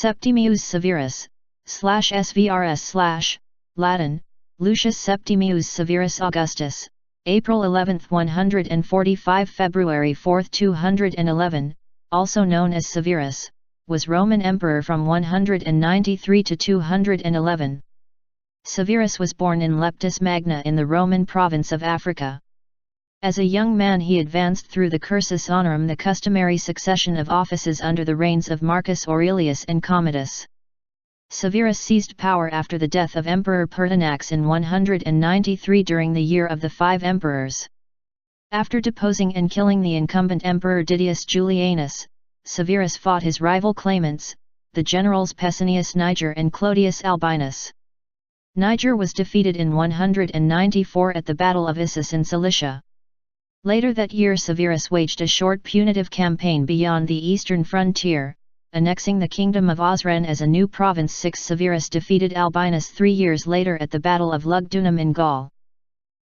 Septimius Severus, /SVRS/ Latin, Lucius Septimius Severus Augustus, April 11, 145 February 4, 211, also known as Severus, was Roman emperor from 193 to 211. Severus was born in Leptis Magna in the Roman province of Africa. As a young man he advanced through the cursus honorum, the customary succession of offices under the reigns of Marcus Aurelius and Commodus. Severus seized power after the death of Emperor Pertinax in 193 during the year of the Five Emperors. After deposing and killing the incumbent Emperor Didius Julianus, Severus fought his rival claimants, the generals Pescennius Niger and Clodius Albinus. Niger was defeated in 194 at the Battle of Issus in Cilicia. Later that year Severus waged a short punitive campaign beyond the eastern frontier, annexing the kingdom of Osran as a new province. Severus defeated Albinus 3 years later at the Battle of Lugdunum in Gaul.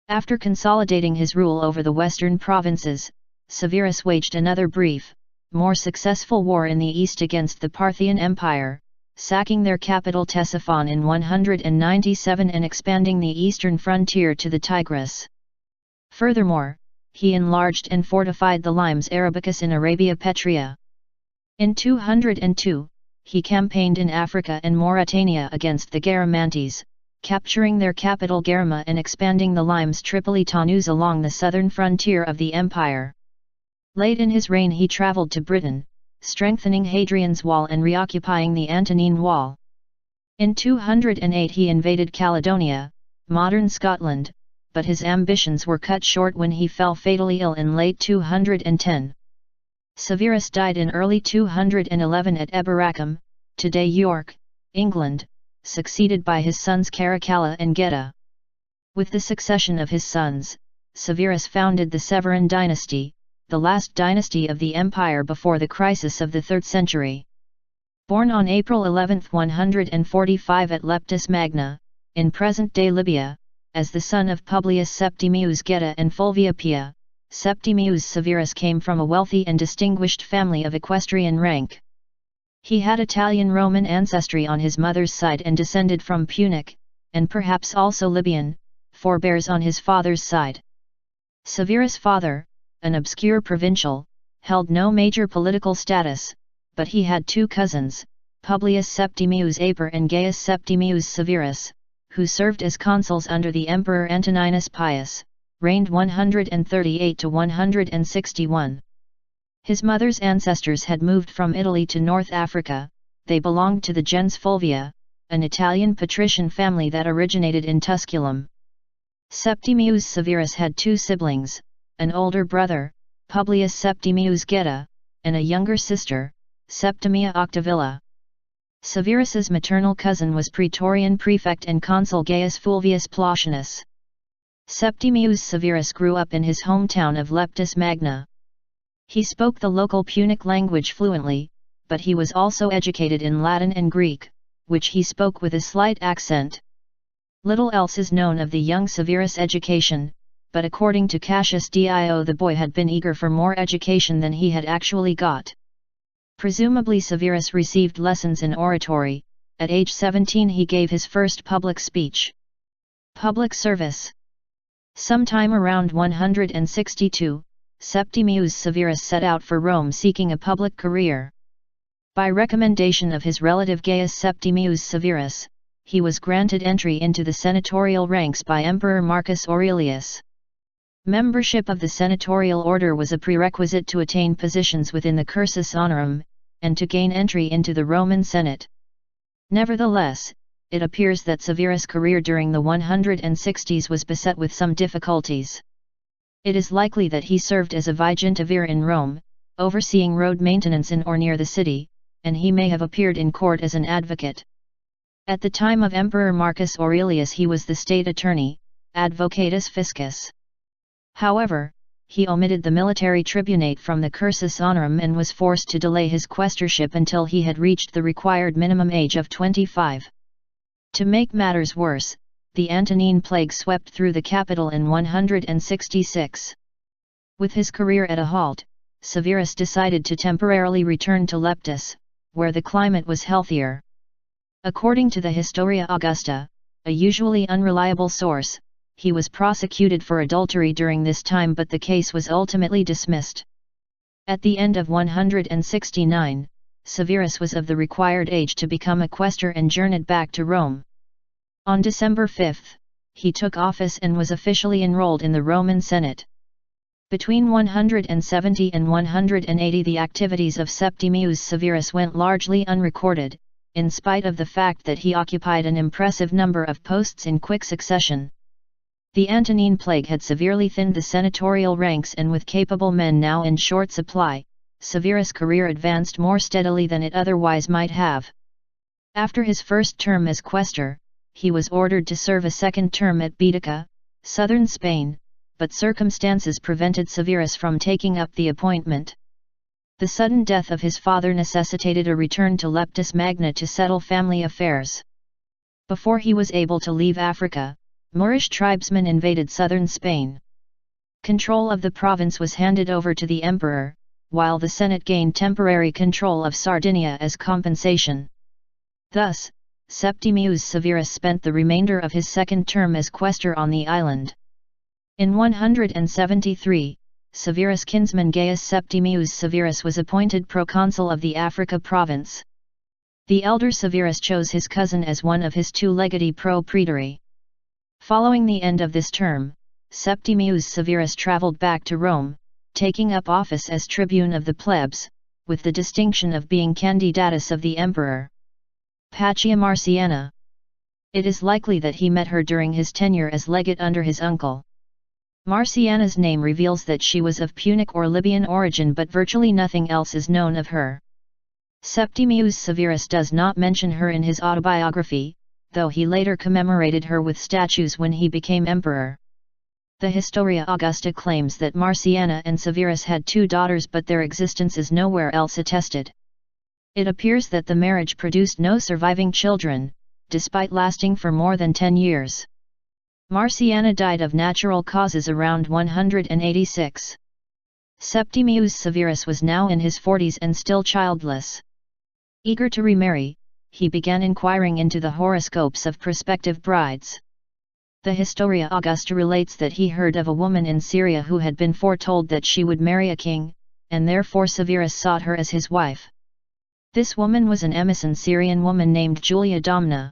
After consolidating his rule over the western provinces, Severus waged another brief, more successful war in the east against the Parthian Empire, sacking their capital Ctesiphon in 197 and expanding the eastern frontier to the Tigris. Furthermore, he enlarged and fortified the limes Arabicus in Arabia Petrea. In 202, he campaigned in Africa and Mauritania against the Garamantes, capturing their capital Garama and expanding the limes Tripoli Taunus along the southern frontier of the empire. Late in his reign he travelled to Britain, strengthening Hadrian's Wall and reoccupying the Antonine Wall. In 208 he invaded Caledonia, modern Scotland, but his ambitions were cut short when he fell fatally ill in late 210. Severus died in early 211 at Eboracum, today York, England, succeeded by his sons Caracalla and Geta. With the succession of his sons, Severus founded the Severan dynasty, the last dynasty of the empire before the crisis of the 3rd century. Born on April 11, 145 at Leptis Magna, in present-day Libya, as the son of Publius Septimius Geta and Fulvia Pia, Septimius Severus came from a wealthy and distinguished family of equestrian rank. He had Italian-Roman ancestry on his mother's side and descended from Punic, and perhaps also Libyan, forebears on his father's side. Severus' father, an obscure provincial, held no major political status, but he had 2 cousins, Publius Septimius Aper and Gaius Septimius Severus, who served as consuls under the Emperor Antoninus Pius, reigned 138 to 161. His mother's ancestors had moved from Italy to North Africa. They belonged to the gens Fulvia, an Italian patrician family that originated in Tusculum. Septimius Severus had 2 siblings, an older brother, Publius Septimius Geta, and a younger sister, Septimia Octavilla. Severus's maternal cousin was Praetorian prefect and consul Gaius Fulvius Plautianus. Septimius Severus grew up in his hometown of Leptis Magna. He spoke the local Punic language fluently, but he was also educated in Latin and Greek, which he spoke with a slight accent. Little else is known of the young Severus' education, but according to Cassius Dio the boy had been eager for more education than he had actually got. Presumably Severus received lessons in oratory. At age 17 he gave his first public speech. Public service. Sometime around 162, Septimius Severus set out for Rome seeking a public career. By recommendation of his relative Gaius Septimius Severus, he was granted entry into the senatorial ranks by Emperor Marcus Aurelius. Membership of the senatorial order was a prerequisite to attain positions within the cursus honorum, and to gain entry into the Roman Senate. Nevertheless, it appears that Severus' career during the 160s was beset with some difficulties. It is likely that he served as a vigintavir in Rome, overseeing road maintenance in or near the city, and he may have appeared in court as an advocate. At the time of Emperor Marcus Aurelius he was the state attorney, advocatus fiscus. However, he omitted the military tribunate from the cursus honorum and was forced to delay his quaestorship until he had reached the required minimum age of 25. To make matters worse, the Antonine plague swept through the capital in 166. With his career at a halt, Severus decided to temporarily return to Leptis, where the climate was healthier. According to the Historia Augusta, a usually unreliable source, he was prosecuted for adultery during this time, but the case was ultimately dismissed. At the end of 169, Severus was of the required age to become a quaestor and journeyed back to Rome. On December 5, he took office and was officially enrolled in the Roman Senate. Between 170 and 180 the activities of Septimius Severus went largely unrecorded, in spite of the fact that he occupied an impressive number of posts in quick succession. The Antonine plague had severely thinned the senatorial ranks, and with capable men now in short supply, Severus' career advanced more steadily than it otherwise might have. After his first term as quaestor, he was ordered to serve a second term at Baetica, southern Spain, but circumstances prevented Severus from taking up the appointment. The sudden death of his father necessitated a return to Leptis Magna to settle family affairs. Before he was able to leave Africa, Moorish tribesmen invaded southern Spain. Control of the province was handed over to the emperor, while the Senate gained temporary control of Sardinia as compensation. Thus, Septimius Severus spent the remainder of his second term as quaestor on the island. In 173, Severus' kinsman Gaius Septimius Severus was appointed proconsul of the Africa province. The elder Severus chose his cousin as one of his two legati pro praetore. Following the end of this term, Septimius Severus travelled back to Rome, taking up office as tribune of the plebs, with the distinction of being candidatus of the emperor. Pacia Marciana. It is likely that he met her during his tenure as legate under his uncle. Marciana's name reveals that she was of Punic or Libyan origin, but virtually nothing else is known of her. Septimius Severus does not mention her in his autobiography, though he later commemorated her with statues when he became emperor. The Historia Augusta claims that Marciana and Severus had 2 daughters, but their existence is nowhere else attested. It appears that the marriage produced no surviving children, despite lasting for more than 10 years. Marciana died of natural causes around 186. Septimius Severus was now in his 40s and still childless. Eager to remarry, he began inquiring into the horoscopes of prospective brides. The Historia Augusta relates that he heard of a woman in Syria who had been foretold that she would marry a king, and therefore Severus sought her as his wife. This woman was an Emesene Syrian woman named Julia Domna.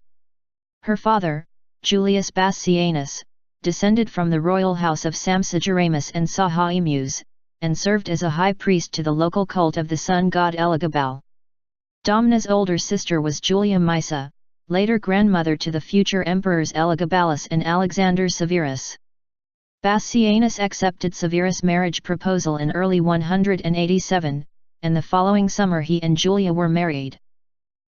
Her father, Julius Bassianus, descended from the royal house of Sampsigeramus and Sahaemus, and served as a high priest to the local cult of the sun god Elagabal. Domna's older sister was Julia Maesa, later grandmother to the future emperors Elagabalus and Alexander Severus. Bassianus accepted Severus' marriage proposal in early 187, and the following summer he and Julia were married.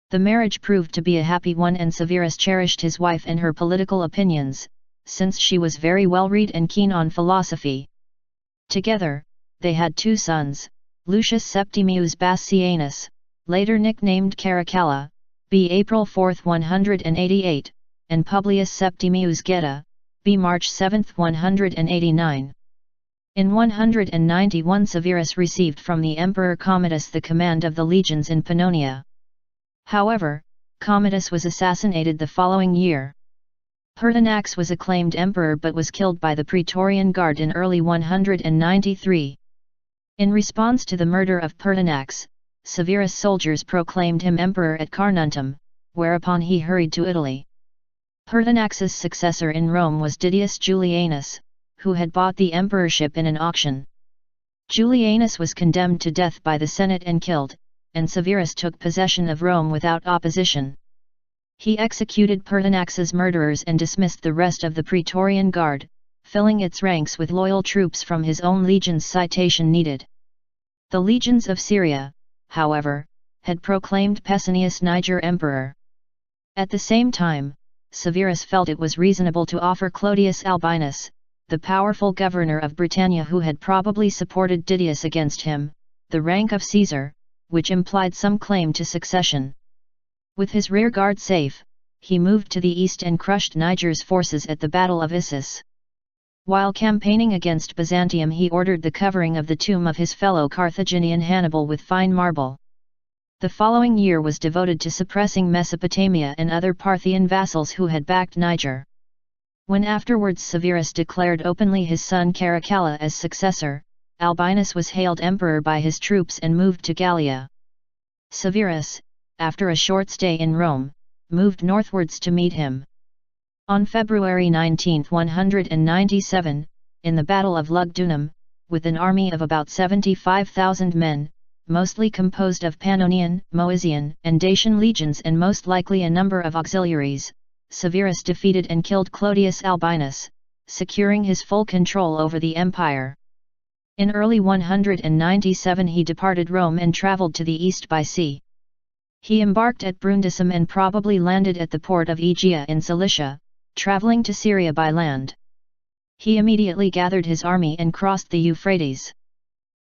The marriage proved to be a happy one, and Severus cherished his wife and her political opinions, since she was very well read and keen on philosophy. Together, they had 2 sons, Lucius Septimius Bassianus, later nicknamed Caracalla, b. April 4, 188, and Publius Septimius Geta, b. March 7, 189. In 191 Severus received from the Emperor Commodus the command of the legions in Pannonia. However, Commodus was assassinated the following year. Pertinax was acclaimed emperor but was killed by the Praetorian Guard in early 193. In response to the murder of Pertinax, Severus' soldiers proclaimed him emperor at Carnuntum, whereupon he hurried to Italy. Pertinax's successor in Rome was Didius Julianus, who had bought the emperorship in an auction. Julianus was condemned to death by the Senate and killed, and Severus took possession of Rome without opposition. He executed Pertinax's murderers and dismissed the rest of the Praetorian Guard, filling its ranks with loyal troops from his own legions citation needed. The legions of Syria, however, had proclaimed Pescennius Niger emperor. At the same time, Severus felt it was reasonable to offer Clodius Albinus, the powerful governor of Britannia who had probably supported Didius against him, the rank of Caesar, which implied some claim to succession. With his rearguard safe, he moved to the east and crushed Niger's forces at the Battle of Issus. While campaigning against Byzantium, he ordered the covering of the tomb of his fellow Carthaginian Hannibal with fine marble. The following year was devoted to suppressing Mesopotamia and other Parthian vassals who had backed Niger. When afterwards Severus declared openly his son Caracalla as successor, Albinus was hailed emperor by his troops and moved to Gallia. Severus, after a short stay in Rome, moved northwards to meet him. On February 19, 197, in the Battle of Lugdunum, with an army of about 75,000 men, mostly composed of Pannonian, Moesian, and Dacian legions and most likely a number of auxiliaries, Severus defeated and killed Clodius Albinus, securing his full control over the empire. In early 197 he departed Rome and travelled to the east by sea. He embarked at Brundisium and probably landed at the port of Aegea in Cilicia, travelling to Syria by land. He immediately gathered his army and crossed the Euphrates.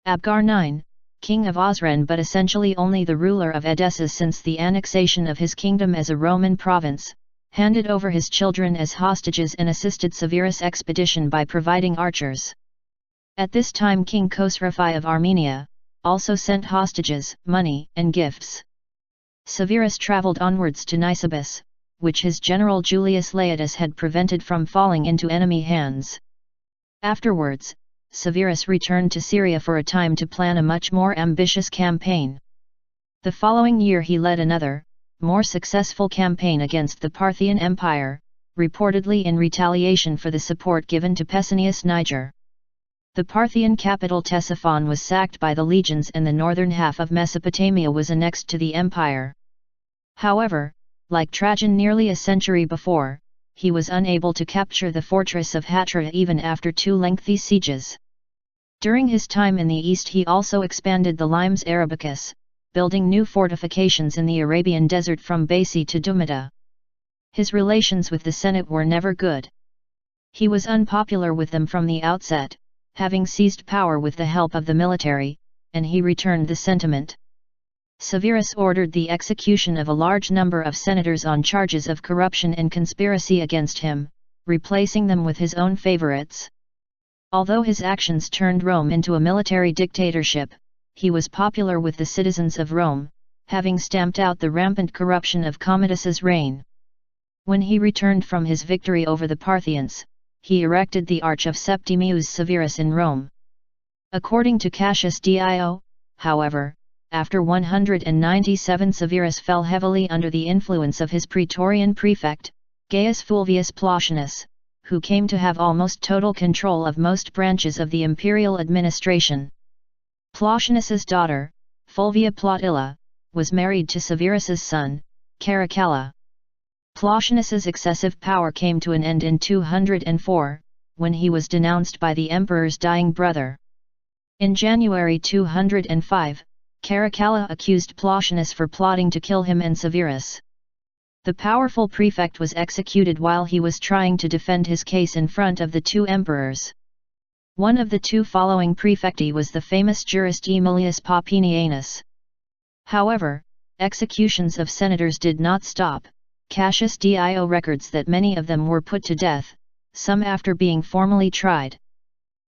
Abgar IX, king of Osran but essentially only the ruler of Edessa since the annexation of his kingdom as a Roman province, handed over his children as hostages and assisted Severus' expedition by providing archers. At this time King Khosrophai of Armenia also sent hostages, money, and gifts. Severus travelled onwards to Nisibis, which his general Julius Laetus had prevented from falling into enemy hands. Afterwards, Severus returned to Syria for a time to plan a much more ambitious campaign. The following year he led another, more successful campaign against the Parthian Empire, reportedly in retaliation for the support given to Pescennius Niger. The Parthian capital Ctesiphon was sacked by the legions and the northern half of Mesopotamia was annexed to the empire. However, like Trajan nearly a century before, he was unable to capture the fortress of Hatra even after 2 lengthy sieges. During his time in the east he also expanded the Limes Arabicus, building new fortifications in the Arabian desert from Basi to Dumida. His relations with the Senate were never good. He was unpopular with them from the outset, having seized power with the help of the military, and he returned the sentiment. Severus ordered the execution of a large number of senators on charges of corruption and conspiracy against him, replacing them with his own favorites. Although his actions turned Rome into a military dictatorship, he was popular with the citizens of Rome, having stamped out the rampant corruption of Commodus's reign. When he returned from his victory over the Parthians, he erected the Arch of Septimius Severus in Rome. According to Cassius Dio, however, after 197 Severus fell heavily under the influence of his praetorian prefect, Gaius Fulvius Plautianus, who came to have almost total control of most branches of the imperial administration. Plautianus's daughter, Fulvia Plautilla, was married to Severus's son, Caracalla. Plautianus's excessive power came to an end in 204, when he was denounced by the emperor's dying brother. In January 205, Caracalla accused Plautianus for plotting to kill him and Severus. The powerful prefect was executed while he was trying to defend his case in front of the 2 emperors. One of the 2 following prefecti was the famous jurist Aemilius Popinianus. However, executions of senators did not stop. Cassius Dio records that many of them were put to death, some after being formally tried.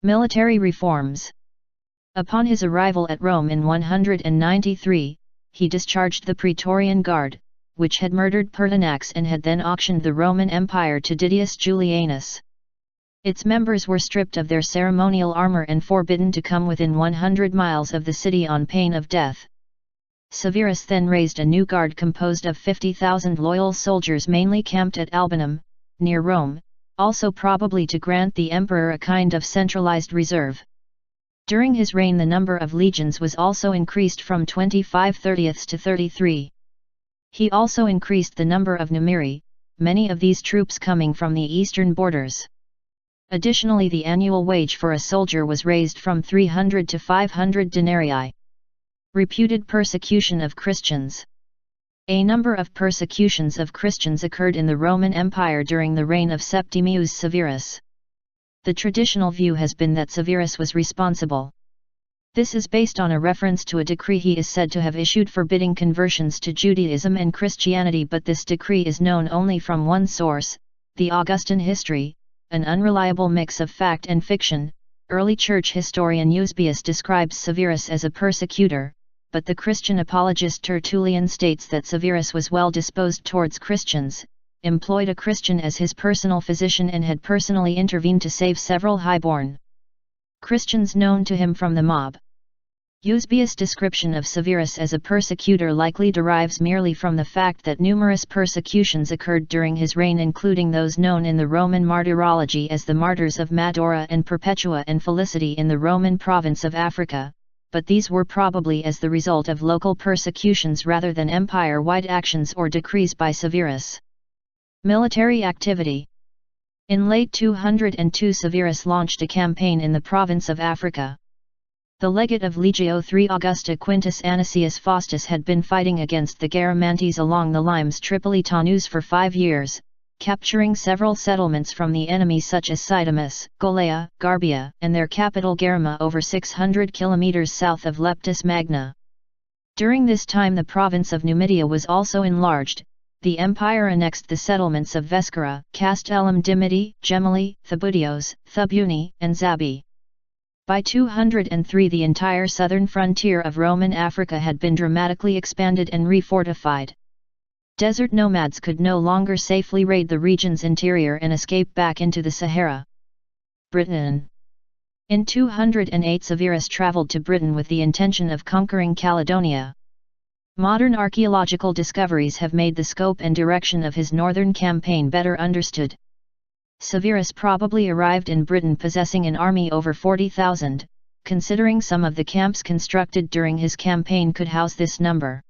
Military reforms. Upon his arrival at Rome in 193, he discharged the Praetorian Guard, which had murdered Pertinax and had then auctioned the Roman Empire to Didius Julianus. Its members were stripped of their ceremonial armor and forbidden to come within 100 miles of the city on pain of death. Severus then raised a new guard composed of 50,000 loyal soldiers mainly camped at Albinum, near Rome, also probably to grant the emperor a kind of centralized reserve. During his reign the number of legions was also increased from 25/30 to 33. He also increased the number of numeri, many of these troops coming from the eastern borders. Additionally, the annual wage for a soldier was raised from 300 to 500 denarii. Reputed persecution of Christians. A number of persecutions of Christians occurred in the Roman Empire during the reign of Septimius Severus. The traditional view has been that Severus was responsible. This is based on a reference to a decree he is said to have issued forbidding conversions to Judaism and Christianity, but this decree is known only from one source, the Augustan History, an unreliable mix of fact and fiction. Early church historian Eusebius describes Severus as a persecutor, but the Christian apologist Tertullian states that Severus was well disposed towards Christians, employed a Christian as his personal physician and had personally intervened to save several highborn Christians known to him from the mob. Eusebius' description of Severus as a persecutor likely derives merely from the fact that numerous persecutions occurred during his reign, including those known in the Roman martyrology as the martyrs of Madora and Perpetua and Felicity in the Roman province of Africa, but these were probably as the result of local persecutions rather than empire-wide actions or decrees by Severus. Military activity. In late 202 Severus launched a campaign in the province of Africa. The legate of Legio III Augusta Quintus Anicius Faustus had been fighting against the Garamantes along the Limes Tripolitanus for 5 years, capturing several settlements from the enemy such as Cydamus, Golea, Garbia, and their capital Garima over 600 kilometers south of Leptis Magna. During this time the province of Numidia was also enlarged. The empire annexed the settlements of Vescara, Castellum Dimiti, Gemili, Thebutios, Thebuni, and Zabi. By 203 the entire southern frontier of Roman Africa had been dramatically expanded and refortified. Desert nomads could no longer safely raid the region's interior and escape back into the Sahara. Britain. In 208 Severus travelled to Britain with the intention of conquering Caledonia. Modern archaeological discoveries have made the scope and direction of his northern campaign better understood. Severus probably arrived in Britain possessing an army over 40,000, considering some of the camps constructed during his campaign could house this number.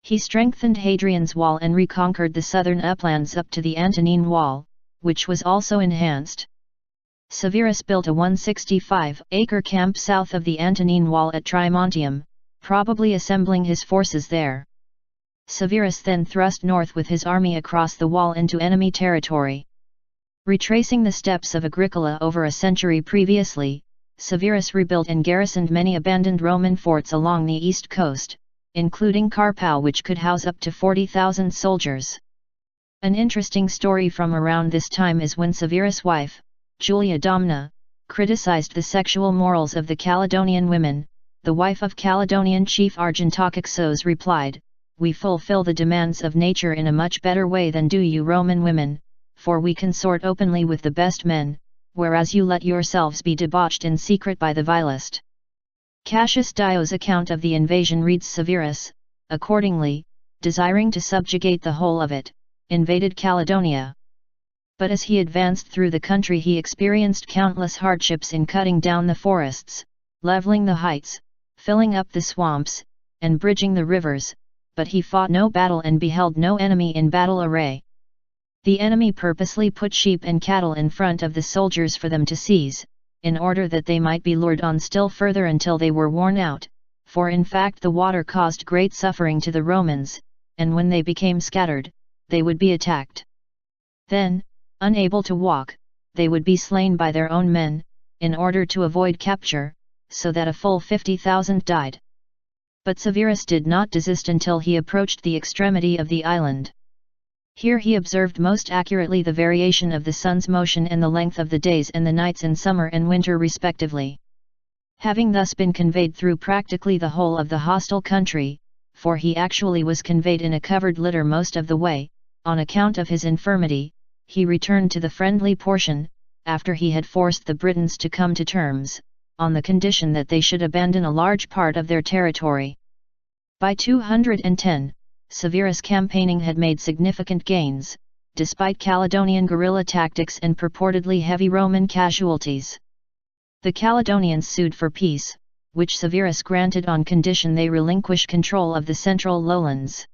He strengthened Hadrian's Wall and reconquered the southern uplands up to the Antonine Wall, which was also enhanced. Severus built a 165-acre camp south of the Antonine Wall at Trimontium, probably assembling his forces there. Severus then thrust north with his army across the wall into enemy territory. Retracing the steps of Agricola over a century previously, Severus rebuilt and garrisoned many abandoned Roman forts along the east coast, including Carpau, which could house up to 40,000 soldiers. An interesting story from around this time is when Severus' wife, Julia Domna, criticized the sexual morals of the Caledonian women. The wife of Caledonian chief Argentocoxos replied, "We fulfill the demands of nature in a much better way than do you Roman women, for we consort openly with the best men, whereas you let yourselves be debauched in secret by the vilest." Cassius Dio's account of the invasion reads Severus, accordingly, desiring to subjugate the whole of it, invaded Caledonia. But as he advanced through the country he experienced countless hardships in cutting down the forests, leveling the heights, filling up the swamps, and bridging the rivers, but he fought no battle and beheld no enemy in battle array. The enemy purposely put sheep and cattle in front of the soldiers for them to seize, in order that they might be lured on still further until they were worn out, for in fact the water caused great suffering to the Romans, and when they became scattered, they would be attacked. Then, unable to walk, they would be slain by their own men, in order to avoid capture, so that a full 50,000 died. But Severus did not desist until he approached the extremity of the island. Here he observed most accurately the variation of the sun's motion and the length of the days and the nights in summer and winter respectively. Having thus been conveyed through practically the whole of the hostile country, for he actually was conveyed in a covered litter most of the way, on account of his infirmity, he returned to the friendly portion, after he had forced the Britons to come to terms, on the condition that they should abandon a large part of their territory. By 210, Severus' campaigning had made significant gains, despite Caledonian guerrilla tactics and purportedly heavy Roman casualties. The Caledonians sued for peace, which Severus granted on condition they relinquish control of the central lowlands.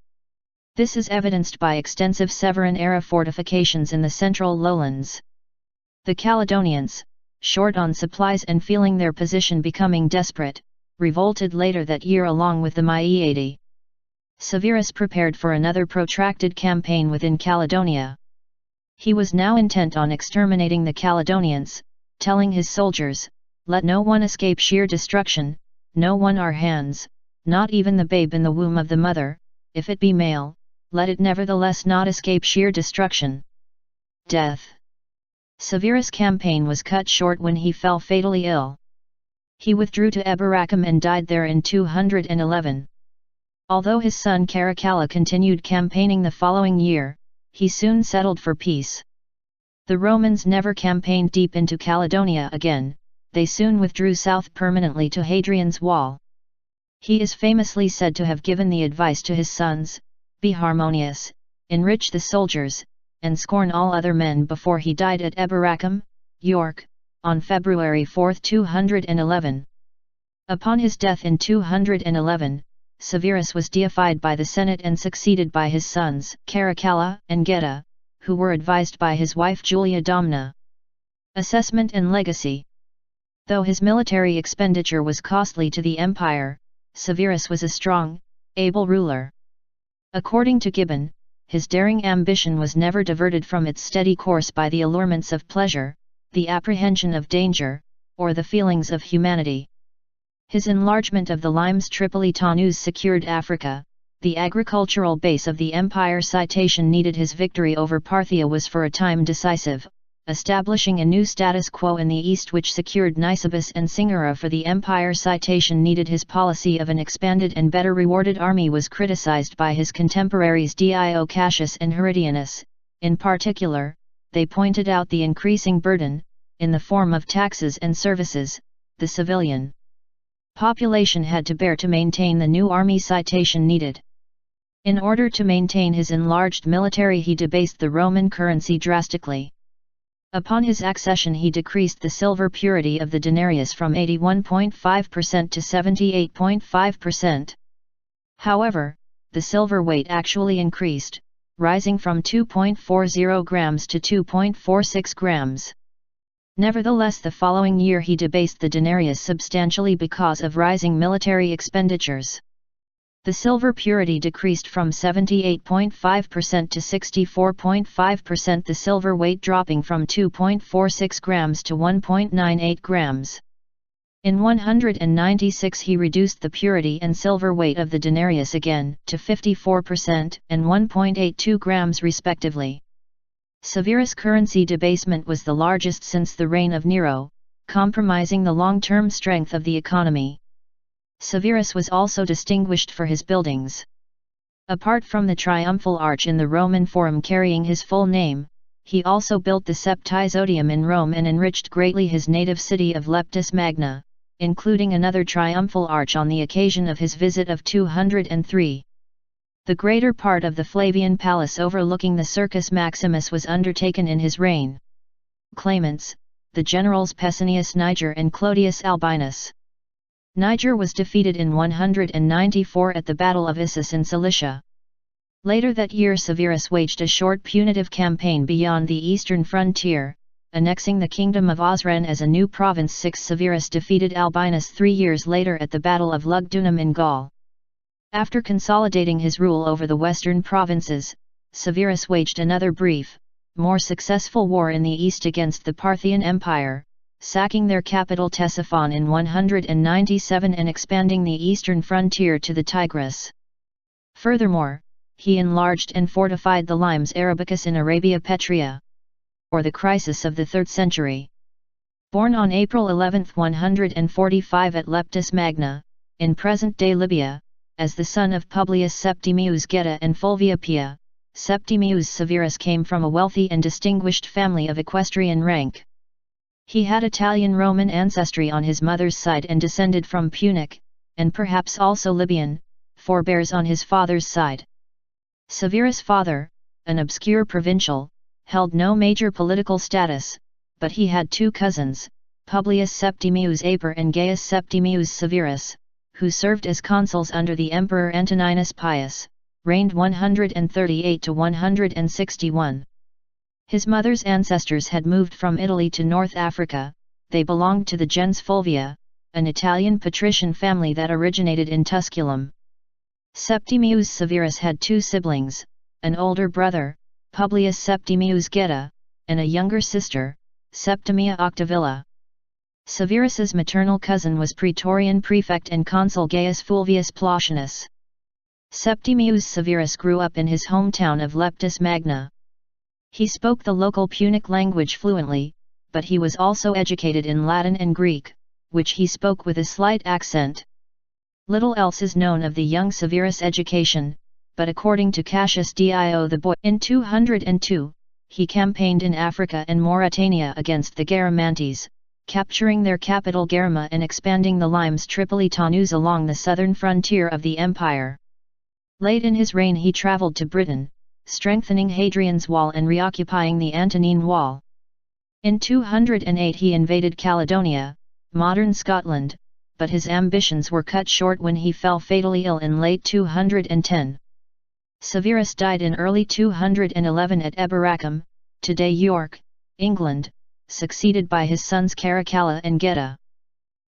This is evidenced by extensive Severan-era fortifications in the central lowlands. The Caledonians, short on supplies and feeling their position becoming desperate, revolted later that year along with the Maiae. Severus prepared for another protracted campaign within Caledonia. He was now intent on exterminating the Caledonians, telling his soldiers, "Let no one escape sheer destruction, no one our hands, not even the babe in the womb of the mother, if it be male, let it nevertheless not escape sheer destruction." Death. Severus' campaign was cut short when he fell fatally ill. He withdrew to Eboracum and died there in 211. Although his son Caracalla continued campaigning the following year, he soon settled for peace. The Romans never campaigned deep into Caledonia again, they soon withdrew south permanently to Hadrian's Wall. He is famously said to have given the advice to his sons, "Be harmonious, enrich the soldiers, and scorn all other men," before he died at Eboracum, York, on February 4, 211. Upon his death in 211, Severus was deified by the Senate and succeeded by his sons, Caracalla and Geta, who were advised by his wife Julia Domna. Assessment and legacy. Though his military expenditure was costly to the empire, Severus was a strong, able ruler. According to Gibbon, his daring ambition was never diverted from its steady course by the allurements of pleasure, the apprehension of danger, or the feelings of humanity. His enlargement of the Limes Tripolitanus secured Africa, the agricultural base of the empire. Citation needed. His victory over Parthia was for a time decisive, establishing a new status quo in the east which secured Nisibis and Singara for the empire. Citation needed. His policy of an expanded and better rewarded army was criticized by his contemporaries Dio Cassius and Herodianus. In particular, they pointed out the increasing burden, in the form of taxes and services, the civilian population had to bear to maintain the new army. Citation needed. In order to maintain his enlarged military, he debased the Roman currency drastically. Upon his accession he decreased the silver purity of the denarius from 81.5% to 78.5%. However, the silver weight actually increased, rising from 2.40 grams to 2.46 grams. Nevertheless, the following year he debased the denarius substantially because of rising military expenditures. The silver purity decreased from 78.5% to 64.5%, the silver weight dropping from 2.46 grams to 1.98 grams. In 196 he reduced the purity and silver weight of the denarius again, to 54% and 1.82 grams respectively. Severus' currency debasement was the largest since the reign of Nero, compromising the long-term strength of the economy. Severus was also distinguished for his buildings. Apart from the triumphal arch in the Roman Forum carrying his full name, he also built the Septizodium in Rome and enriched greatly his native city of Leptis Magna, including another triumphal arch on the occasion of his visit of 203. The greater part of the Flavian palace overlooking the Circus Maximus was undertaken in his reign. Claimants, the generals Pescennius Niger and Clodius Albinus. Niger was defeated in 194 at the Battle of Issus in Cilicia. Later that year Severus waged a short punitive campaign beyond the eastern frontier, annexing the kingdom of Osrhoene as a new province. 6. Severus defeated Albinus 3 years later at the Battle of Lugdunum in Gaul. After consolidating his rule over the western provinces, Severus waged another brief, more successful war in the east against the Parthian Empire, sacking their capital Ctesiphon in 197 and expanding the eastern frontier to the Tigris. Furthermore, he enlarged and fortified the Limes Arabicus in Arabia Petrea, or the crisis of the 3rd century. Born on April 11, 145 at Leptis Magna, in present-day Libya, as the son of Publius Septimius Geta and Fulvia Pia, Septimius Severus came from a wealthy and distinguished family of equestrian rank. He had Italian-Roman ancestry on his mother's side and descended from Punic, and perhaps also Libyan, forebears on his father's side. Severus' father, an obscure provincial, held no major political status, but he had 2 cousins, Publius Septimius Aper and Gaius Septimius Severus, who served as consuls under the Emperor Antoninus Pius, reigned 138 to 161. His mother's ancestors had moved from Italy to North Africa. They belonged to the gens Fulvia, an Italian patrician family that originated in Tusculum. Septimius Severus had 2 siblings, an older brother, Publius Septimius Geta, and a younger sister, Septimia Octavilla. Severus's maternal cousin was Praetorian prefect and consul Gaius Fulvius Plautianus. Septimius Severus grew up in his hometown of Leptis Magna. He spoke the local Punic language fluently, but he was also educated in Latin and Greek, which he spoke with a slight accent. Little else is known of the young Severus' education, but according to Cassius Dio the Boy, in 202, he campaigned in Africa and Mauritania against the Garamantes, capturing their capital Garama and expanding the Limes Tripolitanus along the southern frontier of the empire. Late in his reign he travelled to Britain, strengthening Hadrian's Wall and reoccupying the Antonine Wall. In 208 he invaded Caledonia, modern Scotland, but his ambitions were cut short when he fell fatally ill in late 210. Severus died in early 211 at Eboracum, today York, England, succeeded by his sons Caracalla and Geta.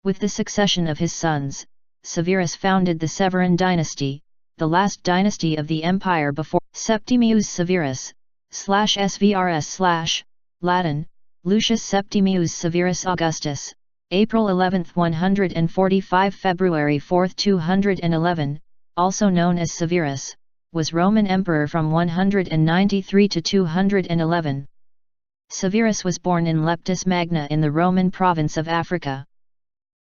With the succession of his sons, Severus founded the Severan dynasty, the last dynasty of the empire before Septimius Severus, /SVRS/ Latin, Lucius Septimius Severus Augustus, April 11, 145 February 4, 211, also known as Severus, was Roman emperor from 193 to 211. Severus was born in Leptis Magna in the Roman province of Africa.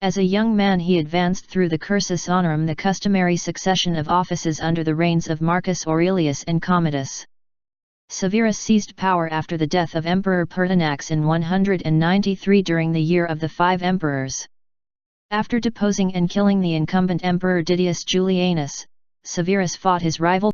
As a young man he advanced through the cursus honorum, the customary succession of offices under the reigns of Marcus Aurelius and Commodus. Severus seized power after the death of Emperor Pertinax in 193 during the Year of the Five Emperors. After deposing and killing the incumbent emperor Didius Julianus, Severus fought his rival